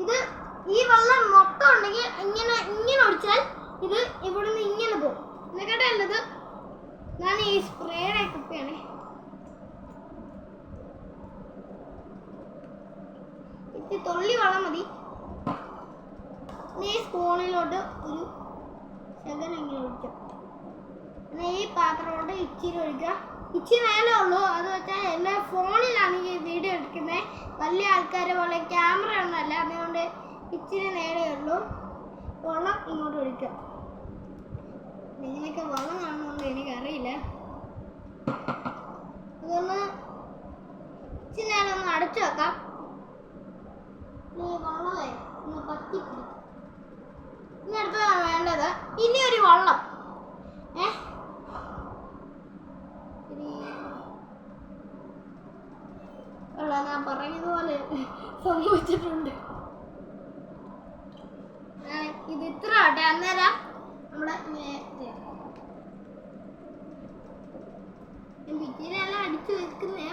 ഇത് ഈ വെള്ളം മൊത്തം ഉണ്ടെങ്കിൽ ഇങ്ങനെ ഒഴിച്ചാൽ ഇത് ഇവിടുന്ന് ഇങ്ങനെ പോകും. എന്നിട്ട് ഉള്ളത് ഞാൻ ഈ സ്പ്രേയുടെ കുപ്പിയാണ്. ഇത് തുള്ളി വെള്ളം മതി. ഈ സ്പൂണിലോട്ട് ഒരു ശകലം ഇങ്ങനെ ഒഴിക്കാം. പിന്നെ ഈ പാത്രത്തോട്ട് ഇച്ചിരി ഒഴിക്കുക. ഇച്ചിരി നേരെ ഉള്ളൂ. അത് വെച്ചാൽ എല്ലാ ഫോണിലാണ് ഈ വീഡിയോ എടുക്കുന്നത്. വലിയ ആൾക്കാരെ പോലെ ക്യാമറ ഒന്നുമല്ല. അതുകൊണ്ട് ഇച്ചിരി നേരെ ഉള്ളൂ. വെള്ളം ഇങ്ങോട്ട് ഒഴിക്കുക. നിങ്ങളൊക്കെ വെള്ളം കാണുന്നുണ്ട് എനിക്കറിയില്ല. അതൊന്ന് ഇച്ചിരി നേരം ഒന്ന് അടച്ചു വെക്കാം. വെള്ളമേ ഒന്ന് പറ്റി പിടിക്കും. ഇനി അടുത്തതാണ് വേണ്ടത്. ഇനി ഒരു വെള്ളം വെള്ളം ഞാൻ പറഞ്ഞതുപോലെ സംഭവിച്ചിട്ടുണ്ട്. ഇത് ഇത്ര ആട്ടെ. അന്നേരം നമ്മുടെ ഭിത്തിയിലെല്ലാം അടിച്ചു വെക്കുന്നേ.